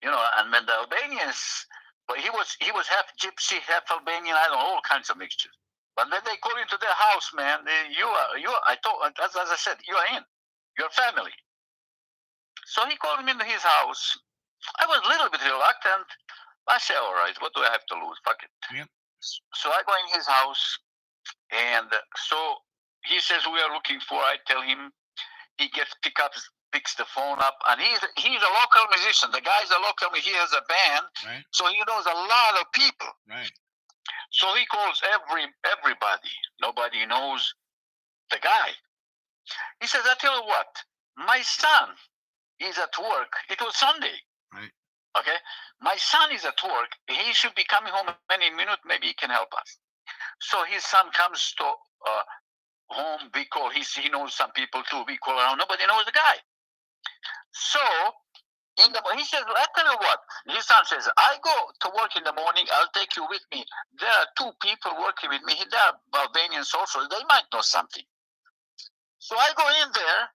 And when the Albanians, but he was half gypsy, half Albanian, I don't know, all kinds of mixtures. But when they call into their house, man, as I said, you are in. Your family. So he called me into his house. I was a little bit reluctant. I said, all right, what do I have to lose? Fuck it. Yep. So I go in his house, and so he says, we are looking for, I tell him, he picks the phone up, and he's a local musician. The guy's a local, he has a band, Right. so he knows a lot of people. Right. So he calls everybody. Nobody knows the guy. He says, I tell you what, my son is at work. It was Sunday. Right. Okay? My son is at work. He should be coming home any minute. Maybe he can help us. So his son comes to home. We call, he knows some people too. We call around. Nobody knows the guy. So he says, I tell you what. His son says, I go to work in the morning. I'll take you with me. There are two people working with me. They are Albanians also. They might know something. So I go in there.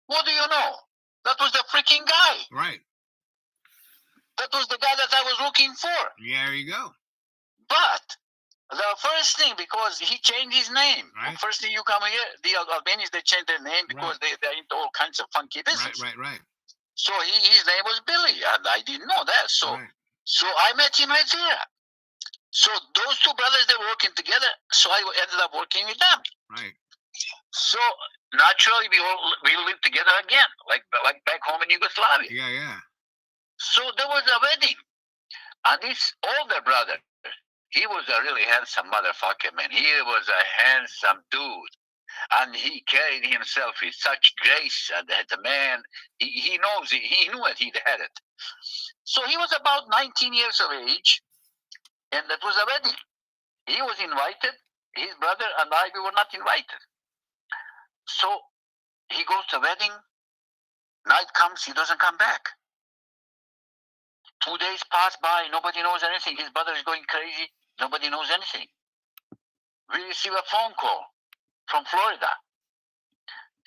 What do you know? That was the freaking guy. Right. That was the guy that I was looking for. Yeah, there you go. But the first thing, because he changed his name. Right. First thing you come here, the Albanians, they changed their name because they're into all kinds of funky business. Right. So his name was Billy, and I didn't know that. So Right. so I met him right there. So those two brothers, they were working together. So I ended up working with them. Right. So naturally, we lived together again, like back home in Yugoslavia. Yeah. So there was a wedding, and this older brother, he was a really handsome motherfucker, man. He was a handsome dude, and he carried himself with such grace. And the man, he knows it. He knew it. He had it. So he was about 19 years of age, and that was a wedding. He was invited. his brother and I, we were not invited. So he goes to the wedding. Night comes, he doesn't come back. 2 days pass by, nobody knows anything. His brother is going crazy, nobody knows anything. We receive a phone call from Florida.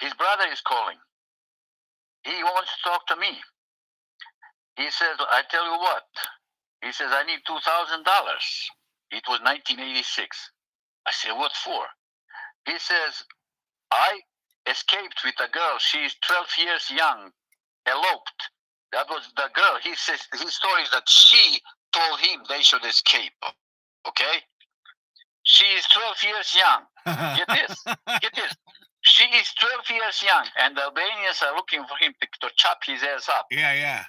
His brother is calling. He wants to talk to me. He says, I tell you what. He says, I need $2,000. It was 1986. I said, what for? He says, I escaped with a girl. She's 12 years young, eloped. That was the girl. He says his story is that she told him they should escape. Okay? She is 12 years young. Get this. Get this. She is 12 years young, and the Albanians are looking for him to chop his ass up. Yeah.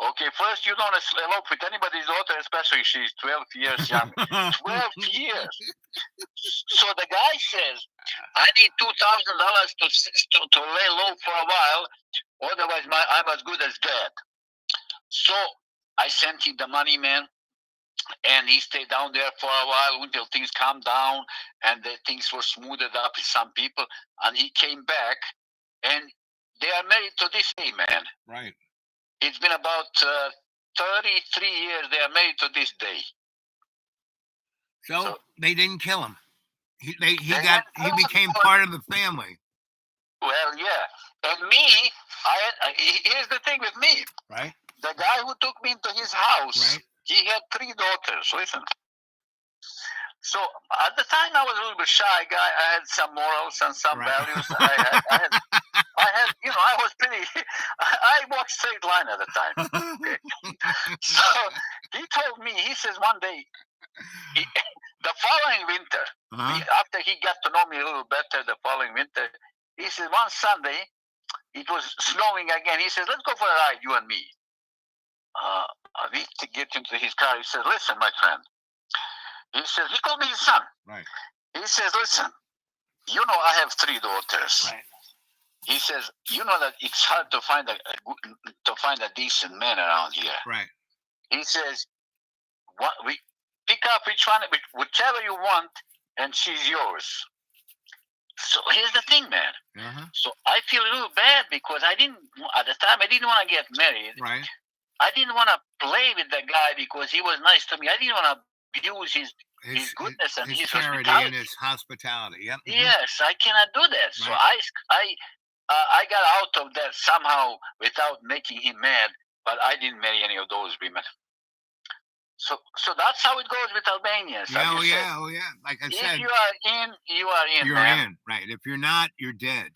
Okay, first you don't elope with anybody's daughter, especially she's 12 years young. 12 years. So the guy says, I need $2,000 to lay low for a while, otherwise I'm as good as dead. So I sent him the money, man, and he stayed down there for a while until things calmed down and the things were smoothed up with some people, and he came back, and they are married to this day, man. Right. It's been about 33 years they are married to this day. So they didn't kill him. He became him. part of the family. Well, yeah. And me, here's the thing with me. Right. The guy who took me into his house, Right. He had 3 daughters. Listen. So at the time I was a little bit shy guy. I had some morals and some values. I had, I was pretty. I walked straight line at the time. Okay. So he told me. He says one day, the following winter, after he got to know me a little better, the following winter, he says one Sunday, it was snowing again. He says, let's go for a ride, you and me. We get into his car. He says, listen, my friend. He says, he called me his son. Right. He says, listen, I have 3 daughters. Right. He says, you know that it's hard to find a decent man around here. Right. He says, we pick up whichever you want, and she's yours. So here's the thing, man. Uh-huh. So I feel a little bad because at the time I didn't want to get married. Right. I didn't want to play with the guy because he was nice to me. I didn't want to abuse his goodness and his charity hospitality. and his hospitality. Yep. Yes, I cannot do that. So Right. I got out of that somehow without making him mad, but I didn't marry any of those women. So that's how it goes with Albanians. Oh yeah. Like I said, if you are in, you are in. You're man. in, right? If you're not, you're dead.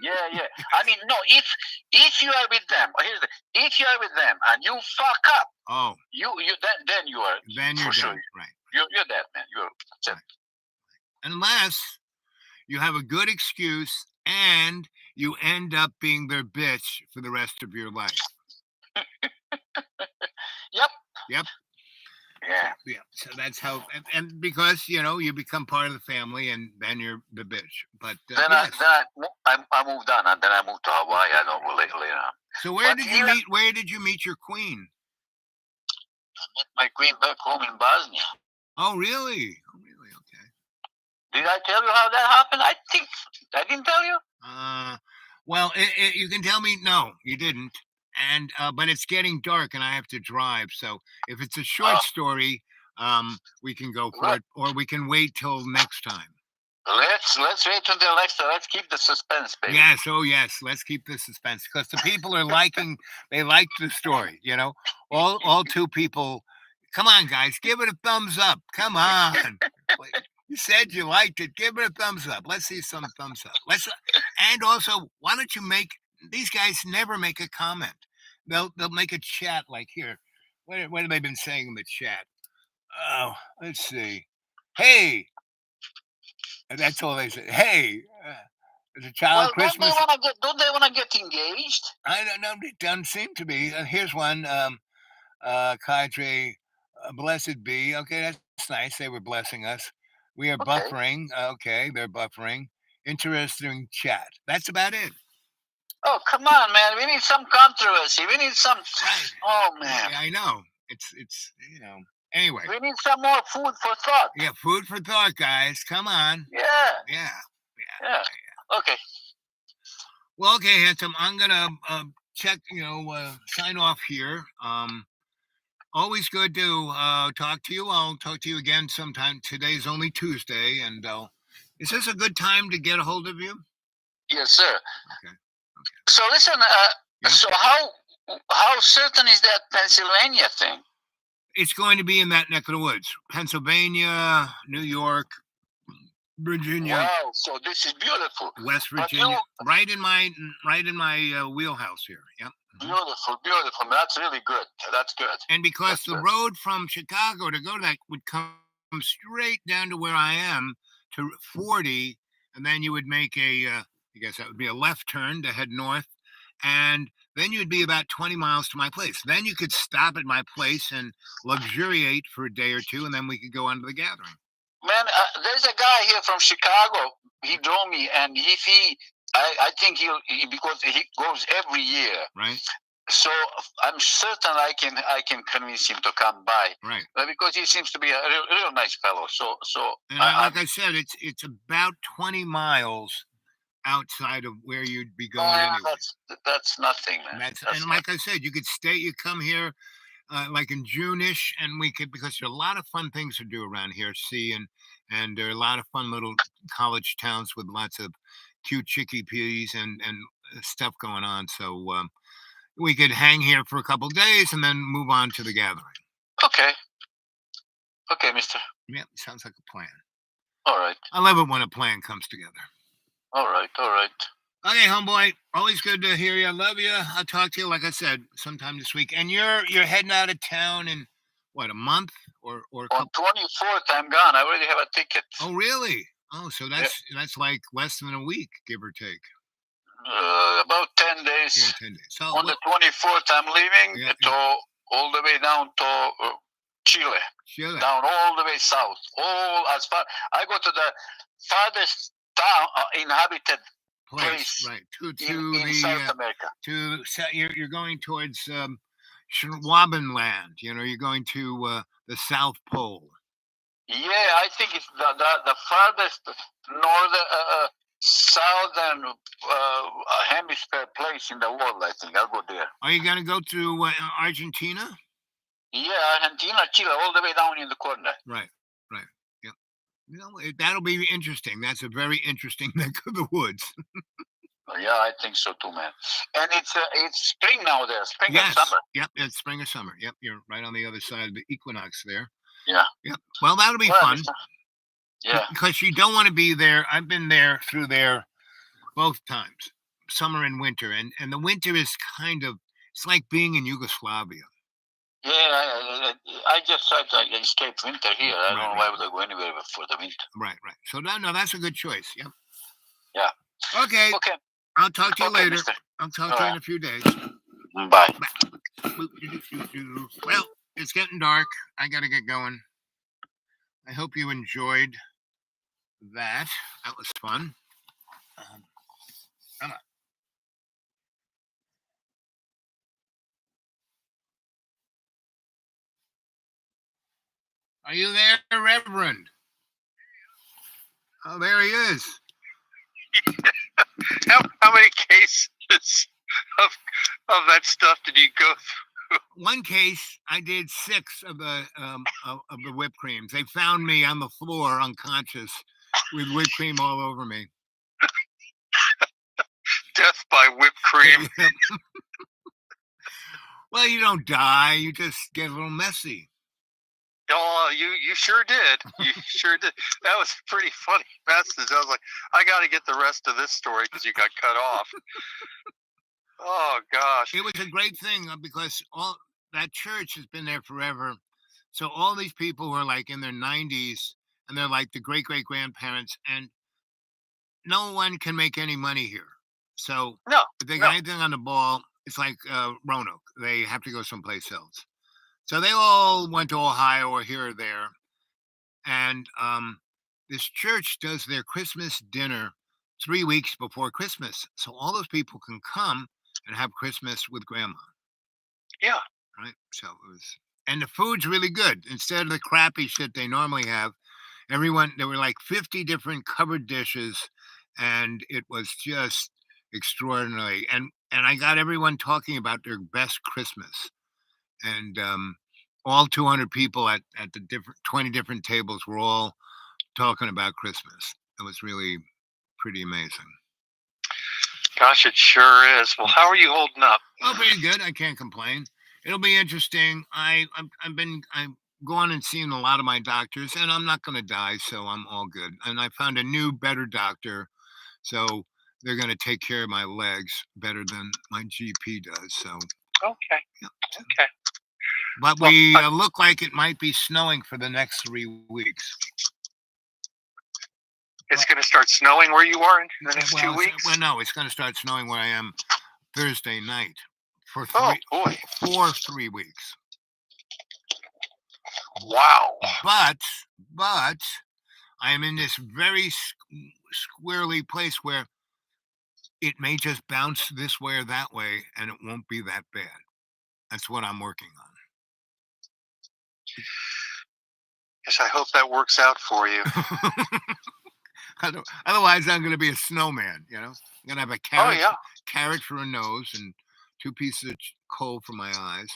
Yeah. I mean, no. If you are with them, if you are with them and you fuck up, then you are. Then you're dead, sure. right? You're dead, man. That's it. Unless you have a good excuse and you end up being their bitch for the rest of your life. Yep. Yeah. So that's how, and because you become part of the family, and then you're the bitch. But then I moved on, and then I moved to Hawaii. I don't relate later on. So where did you meet your queen? I met my queen back home in Bosnia. Oh, really? Okay. Did I tell you how that happened? I think I didn't tell you. Well, you can tell me. No, you didn't. And but it's getting dark, and I have to drive. So if it's a short story, we can go for it, or we can wait till next time. Let's wait until next time. Let's keep the suspense, baby. Yes, yes. Let's keep the suspense because the people are they like the story. All 2 people. Come on, guys, give it a thumbs up. Come on. You said you liked it. Give it a thumbs up. Let's see some thumbs up. And also, why don't you these guys never make a comment. They'll make a chat like here. What have they been saying in the chat? Oh, let's see. Hey. That's all they say. Hey, is a child Christmas? Don't they want to get engaged? I don't know. It doesn't seem to be. Here's one. Kadri, blessed be. Okay, that's nice. They were blessing us. We are buffering. Okay, they're buffering. Interesting chat. That's about it. Oh, come on, man. We need some controversy. We need some. Right. Oh, man. Yeah, I know. It's Anyway, We need some more food for thought. yeah, food for thought, guys. Come on. Yeah. Yeah. Okay. Well, okay, handsome. I'm gonna check. Sign off here. Always good to talk to you. I'll talk to you again sometime. Today's only Tuesday, and is this a good time to get a hold of you? Yes, sir. Okay. So listen. Yep. So how certain is that Pennsylvania thing? It's going to be in that neck of the woods, Pennsylvania, New York, Virginia, Wow. So this is beautiful. West But Virginia, right in my wheelhouse here. Yep. Beautiful. That's really good. That's good. And because That's the good. road from Chicago to go to that would come straight down to where I am to 40, and then you would make I guess that would be a left turn to head north, and then you'd be about 20 miles to my place. Then you could stop at my place and luxuriate for a day or two, and then we could go on to the gathering. Man, there's a guy here from Chicago. He drove me, and I think because he goes every year. Right. So I'm certain I can convince him to come by. Right. Because he seems to be a real nice fellow. So and like I said, it's about 20 miles outside of where you'd be going anyway. That's nothing, man. Like I said, you could stay. You come here like in June-ish, and we could, because there are a lot of fun things to do around here. See, and there are a lot of fun little college towns with lots of cute chicky peas and stuff going on. So we could hang here for a couple of days and then move on to the gathering. Okay, mister. Yeah, sounds like a plan. All right. I love it when a plan comes together. All right. Okay, homeboy. Always good to hear you. I love you. I'll talk to you, like I said, sometime this week. And you're heading out of town in what, a month or a On couple? 24th, I'm gone. I already have a ticket. Oh, really? Oh, so that's like less than a week, give or take. About 10 days. Yeah, 10 days. So On the 24th, I'm leaving all the way down to Chile. Down all the way south. All as far. I go to the farthest town inhabited place right in South America. You're going towards Schwabenland. You're going to the South Pole. Yeah, I think it's the farthest southern hemisphere place in the world. I think I'll go there. Are you going to go to Argentina? Yeah, Argentina, Chile, all the way down in the corner. Right. Yep. That'll be interesting. That's a very interesting neck of the woods. Yeah, I think so too, man. And it's spring now there, spring and summer. Yep, it's spring or summer. Yep, you're right on the other side of the equinox there. Yeah. Yep. Well, that'll be fun. Yeah. Because you don't want to be there. I've been through there both times, summer and winter, and the winter is it's like being in Yugoslavia. Yeah, I just tried to escape winter here. I don't know why would I go anywhere for the winter. Right. So no, that's a good choice. Yep. Yeah. Okay. I'll talk to you later. Mister. I'll talk to you in a few days. Bye. Well, it's getting dark. I got to get going. I hope you enjoyed that. That was fun. Come on. Are you there, Reverend? Oh, there he is. How many cases of that stuff did you go through? One case, I did 6 of the whipped creams. They found me on the floor unconscious with whipped cream all over me. Death by whipped cream. Well, you don't die. You just get a little messy. Oh, you sure did. You sure did. That was pretty funny message. I was like, I got to get the rest of this story because you got cut off. Oh gosh. It was a great thing because all that church has been there forever. So all these people who are like in their 90s and they're like the great grandparents, and no one can make any money here. So if they got anything on the ball, it's like Roanoke. They have to go someplace else. So they all went to Ohio or here or there. And this church does their Christmas dinner 3 weeks before Christmas. So all those people can come and have Christmas with grandma. Yeah. Right. So and the food's really good. Instead of the crappy shit they normally have, there were like 50 different covered dishes, and it was just extraordinary. And I got everyone talking about their best Christmas, and all 200 people at the different 20 different tables were all talking about Christmas. It was really pretty amazing. Gosh, it sure is. Well, how are you holding up? Oh, pretty good. I can't complain. It'll be interesting. I'm going and seeing a lot of my doctors, and I'm not going to die, so I'm all good. And I found a new, better doctor, so they're going to take care of my legs better than my GP does. So, Okay. yeah. Okay. But Well, we look like it might be snowing for the next 3 weeks. It's going to start snowing where you are in the next 2 weeks? Well, no, it's going to start snowing where I am Thursday night for Oh, boy. 3 weeks. Wow. But I am in this very squirrely place where it may just bounce this way or that way, and it won't be that bad. That's what I'm working on. Yes, I hope that works out for you. Otherwise, I'm going to be a snowman. I'm going to have a Oh, yeah. carrot for a nose and 2 pieces of coal for my eyes.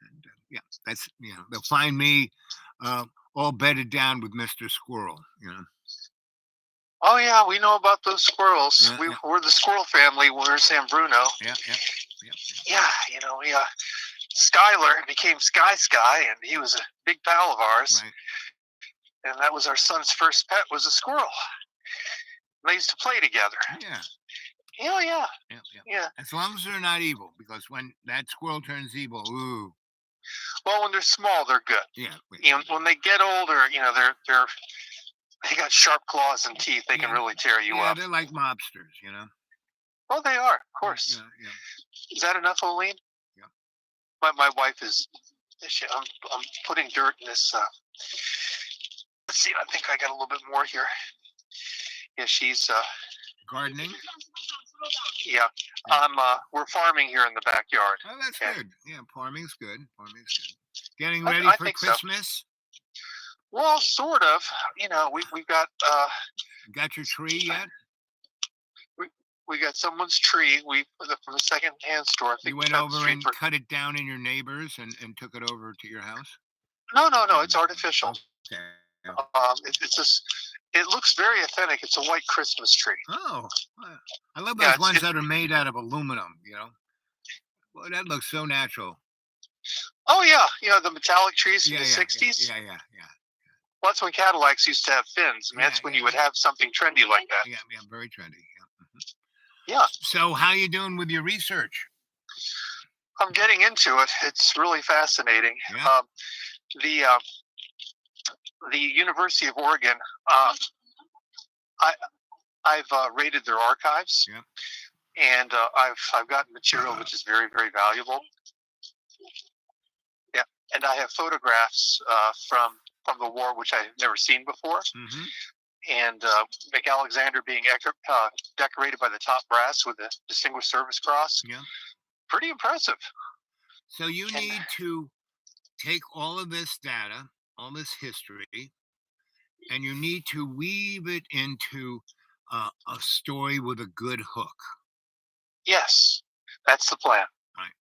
And yeah, that's they'll find me all bedded down with Mr. Squirrel. Oh, yeah, we know about those squirrels. Yeah, We're the squirrel family. We're San Bruno. Yeah. Yeah, Skylar became Sky, and he was a big pal of ours. Right. And that was our son's first pet, was a squirrel. They used to play together. Yeah. Oh, yeah. Yeah. As long as they're not evil, because when that squirrel turns evil, ooh. Well, when they're small, they're good. Yeah. When they get older, they got sharp claws and teeth. They can really tear you up. They're like mobsters, Oh, they are, of course. Yeah. Is that enough, Oline? Yeah. My wife is. I'm putting dirt in this. Let's see. I think I got a little bit more here. Yeah, she's. Gardening. Yeah, we're farming here in the backyard. Oh, that's good. Yeah, farming's good. Getting I ready for think so. Christmas. Well, sort of. We've got. Got your tree yet? We got someone's tree. From the second-hand store. I think You went over and cut it down in your neighbors and took it over to your house? No. It's artificial. Okay. It's just. It looks very authentic. It's a white Christmas tree. Oh, I love those ones that are made out of aluminum. Well, that looks so natural. Oh yeah, the metallic trees from the '60s. Yeah. Well, that's when Cadillacs used to have fins. I mean, that's when you would have something trendy like that. Yeah, very trendy. Yeah. Yeah. So, how you doing with your research? I'm getting into it. It's really fascinating. Yeah. The University of Oregon. I've raided their archives. Yeah. And I've gotten material which is very, very valuable. Yeah. And I have photographs from the war which I've never seen before. Mm-hmm. And McAlexander being decorated by the top brass with the Distinguished Service Cross. Yeah. Pretty impressive. So you need to take all of this data, all this history, and you need to weave it into a story with a good hook. Yes, that's the plan. Right.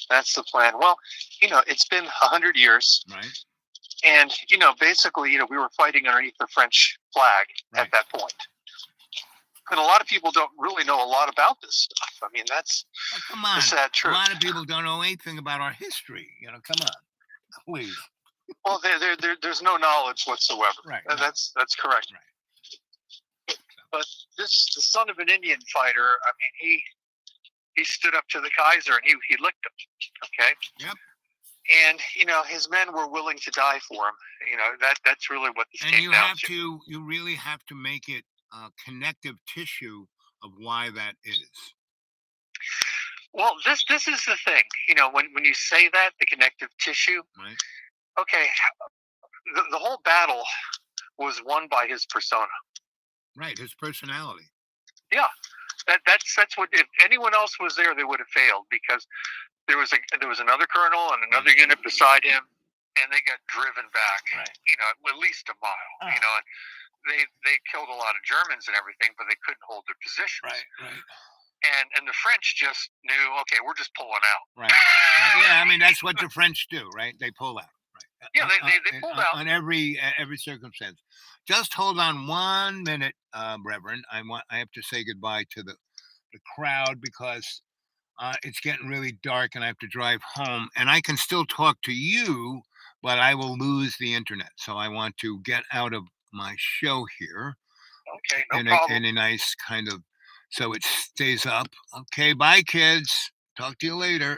That's the plan. Well, it's been 100 years. Right. And, basically, we were fighting underneath the French flag at that point. And a lot of people don't really know a lot about this stuff. I mean, that's come on. the sad truth. A lot of people don't know anything about our history. Come on. Please. Well, there's no knowledge whatsoever. Right. That's correct. Right. But the son of an Indian fighter, I mean, he stood up to the Kaiser and he licked him. Okay. Yep. And his men were willing to die for him. That's really what this came down to. You really have to make it connective tissue of why that is. Well, this is the thing. When you say that, the connective tissue. Right. Okay. The whole battle was won by his persona. Right, his personality. Yeah, that's what. If anyone else was there, they would have failed because there was another colonel and another unit beside him, and they got driven back, Right. at least a mile. Oh. And they killed a lot of Germans and everything, but they couldn't hold their positions. Right. And the French just knew, okay, we're just pulling out. Right. Yeah, I mean that's what the French do, right? They pull out. Right. Yeah, they pulled out. On every circumstance. Just hold on 1 minute, Reverend. I have to say goodbye to the crowd because it's getting really dark and I have to drive home. And I can still talk to you, but I will lose the internet. So I want to get out of my show here Okay, no problem. in a nice kind of so it stays up. Okay, bye kids. Talk to you later.